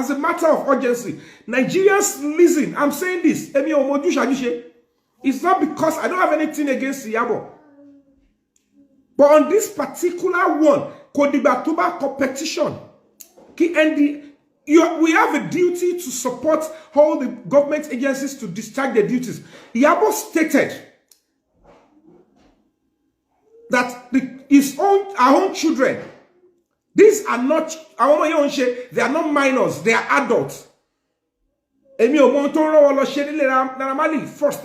as a matter of urgency. Nigerians, listen, I'm saying this. It's not because I don't have anything against Iyabo. But on this particular one, Kodibatuba competition, we have a duty to support all the government agencies to discharge their duties. Iyabo stated that our own children, these are not, they are not minors, they are adults. First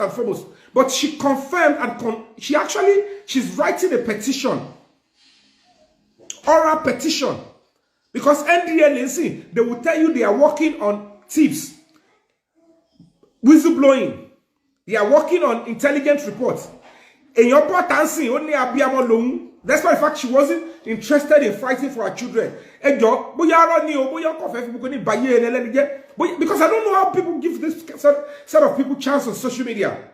and foremost. But she confirmed and she's writing a petition, oral petition. Because NDLC, they will tell you they are working on tips, whistleblowing. They are working on intelligence reports. In your part, that's why the fact she wasn't interested in fighting for her children. Because I don't know how people give this set of people chance on social media.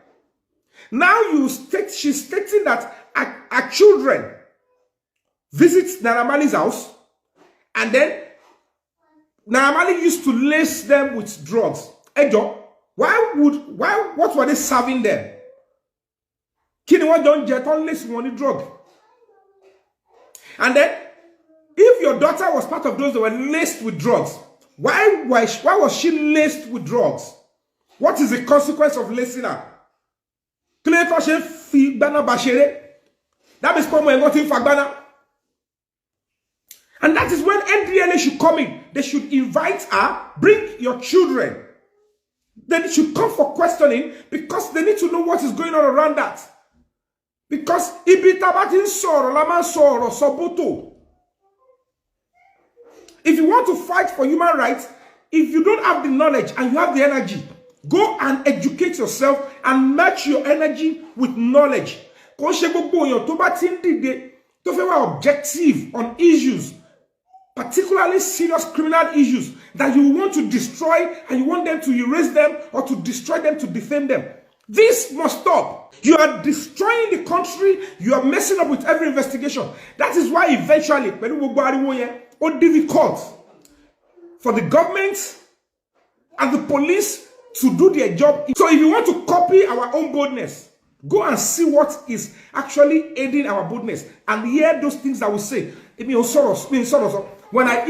Now she's stating that her children visit Nairamarley's house, and then Nairamarley used to lace them with drugs. What were they serving them? Drug. And then, if your daughter was part of those that were laced with drugs, why was she laced with drugs? What is the consequence of lacing her? That is Fagbana. And that is when NDLA should come in. They should invite her, bring your children. They should come for questioning because they need to know what is going on around that. Because if you want to fight for human rights, if you don't have the knowledge and you have the energy, go and educate yourself and match your energy with knowledge. Objective on issues, particularly serious criminal issues that you want to destroy and you want them to erase them or to destroy them, to defame them. This must stop. You are destroying the country. You are messing up with every investigation. That is why eventually it's difficult for the government and the police to do their job. So if you want to copy our own boldness, go and see what is actually aiding our boldness and hear those things that we say. When I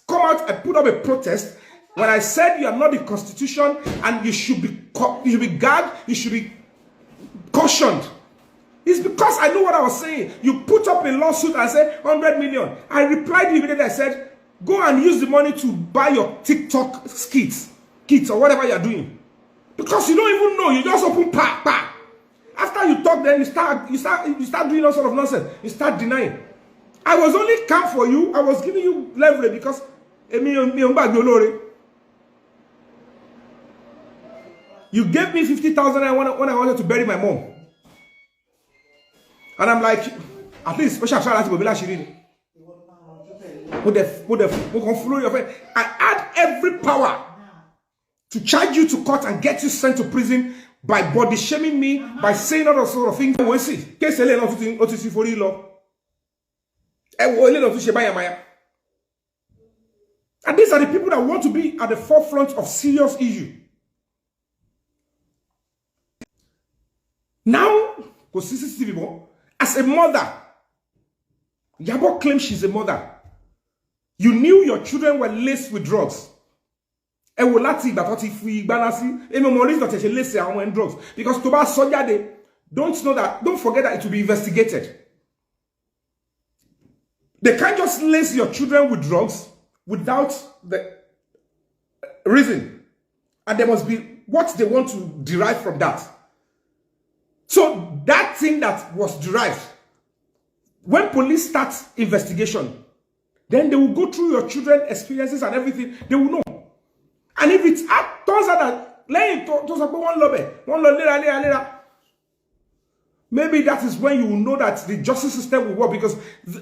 come out, I put up a protest. When I said you are not the Constitution and you should be gagged, you should be cautioned, it's because I know what I was saying. You put up a lawsuit and said 100 million. I replied immediately. I said, go and use the money to buy your TikTok kits or whatever you are doing. Because you don't even know. You just open pa. After you talk, then you start doing all sort of nonsense. You start denying. I was only calm for you. I was giving you leverage because you gave me 50,000 when I wanted to bury my mom. And I'm like, at least, I had every power to charge you to court and get you sent to prison by body shaming me, by saying all those sort of things. And these are the people that want to be at the forefront of serious issue. Now, as a mother, Iyabo claims she's a mother. You knew your children were laced with drugs. Drugs. Because don't forget that it will be investigated. They can't just lace your children with drugs without the reason. And there must be what they want to derive from that. So that thing that was derived, when police start investigation, then they will go through your children's experiences and everything. They will know. And if it turns out that maybe that is when you will know that the justice system will work, because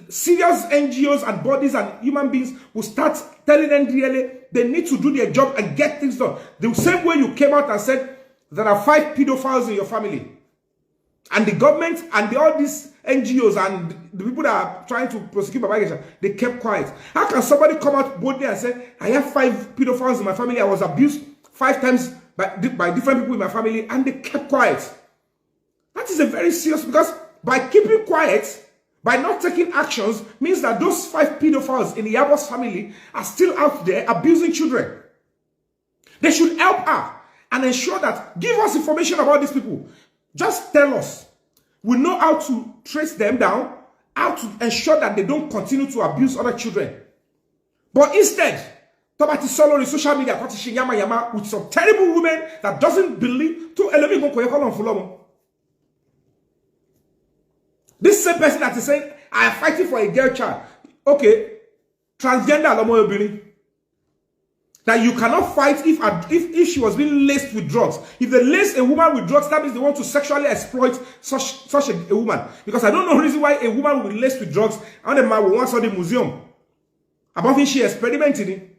serious NGOs and bodies and human beings will start telling NDLA they need to do their job and get things done. The same way you came out and said there are 5 pedophiles in your family. And the government and all these NGOs and the people that are trying to prosecute Baba Ijesha, they kept quiet. How can somebody come out boldly and say, I have 5 pedophiles in my family, I was abused 5 times by different people in my family, and they kept quiet? That is a very serious, because by keeping quiet, by not taking actions, means that those 5 pedophiles in Iyabo's family are still out there abusing children. They should help her and ensure that, give us information about these people. Just tell us. We know how to trace them down, how to ensure that they don't continue to abuse other children. But instead, Tobati Solo on social media, yama with some terrible women that doesn't believe to. This same person that is saying, I am fighting for a girl child. Okay, transgender that you cannot fight if she was being laced with drugs. If they lace a woman with drugs, that means they want to sexually exploit such a woman. Because I don't know the reason why a woman will be laced with drugs and a man will want to the museum. About which she experimented in.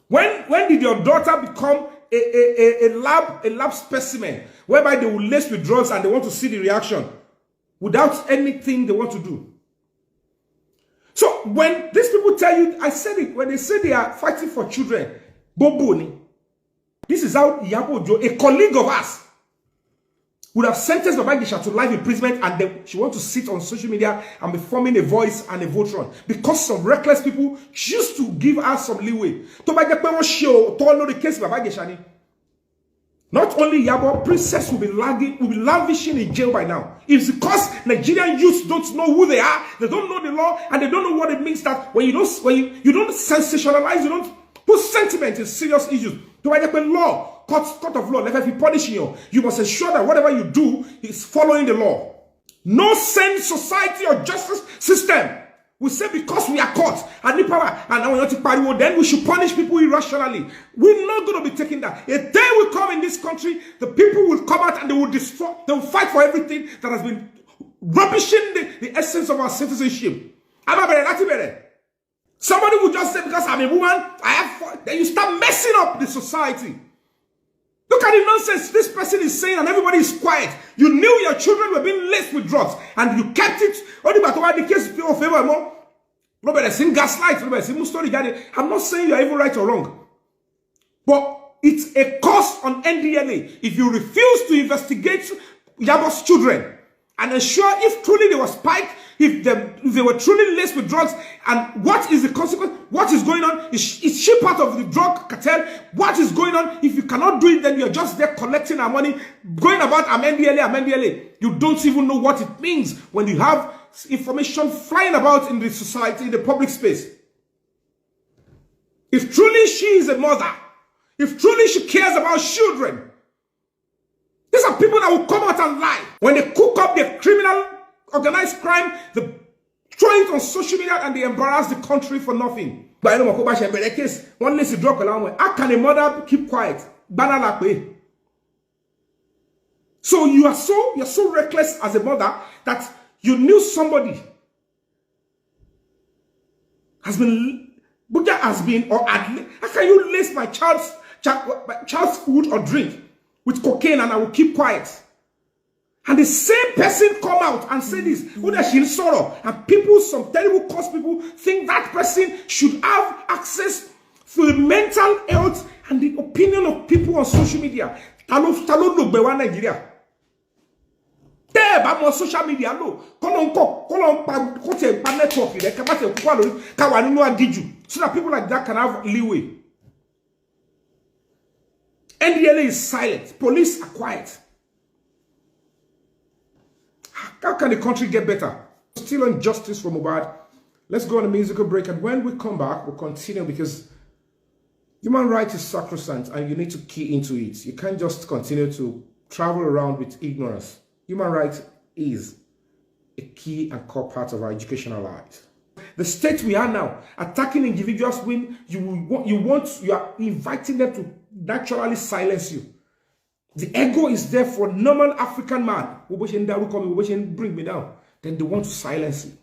When did your daughter become a lab specimen whereby they will lace with drugs and they want to see the reaction without anything they want to do? So when these people tell you, I said it, when they say they are fighting for children, Boboni, this is how Iyabo Ojo, a colleague of us, would have sentenced Baba Ijesha to life imprisonment, and then she wants to sit on social media and be forming a voice and a vote because some reckless people choose to give us some leeway. The case Baba Ijesha. Not only Iyabo, Princess will be lavishing in jail by now. It's because Nigerian youths don't know who they are, they don't know the law, and they don't know what it means that when you don't sensationalize, you don't put sentiment in serious issues. To law, court of law, if you punish you must ensure that whatever you do is following the law. No sane society or justice system we say because we are caught and the power and now we want to party, then we should punish people irrationally. We're not going to be taking that. A day will come in this country, the people will come out and they will destroy, they will fight for everything that has been rubbishing the essence of our citizenship. Somebody will just say, because I'm a woman, then you start messing up the society. Look at the nonsense this person is saying and everybody is quiet. You knew your children were being laced with drugs and you kept it. Only about why the case of favor more. Nobody sing gaslight. Nobody sing story. I'm not saying you're even right or wrong. But it's a cost on NDLA. If you refuse to investigate Iyabo's children and ensure if truly they were spiked, if they were truly laced with drugs, and what is the consequence? What is going on? Is she part of the drug cartel? What is going on? If you cannot do it, then you're just there collecting our money, going about MNDLA. You don't even know what it means when you have information flying about in the society, in the public space. If truly she is a mother, if truly she cares about children, these are people that will come out and lie. When they cook up their criminal organized crime, they throw it on social media and they embarrass the country for nothing. How can a mother keep quiet? So you're so reckless as a mother that you knew somebody has been, or how can you lace my child's food or drink with cocaine and I will keep quiet? And the same person come out and say this, and people, some terrible cause people think that person should have access to the mental health and the opinion of people on social media. Nigeria. Social media so that people like that can have leeway. NDLA is silent. Police are quiet. How can the country get better? Still on justice for Mohbad. Let's go on a musical break, and when we come back, we'll continue, because human rights is sacrosanct and you need to key into it. You can't just continue to travel around with ignorance. Human rights is a key and core part of our educational lives. The state we are now, attacking individuals when you are inviting them to naturally silence you. The ego is there for normal African man. Bring me down. Then they want to silence you.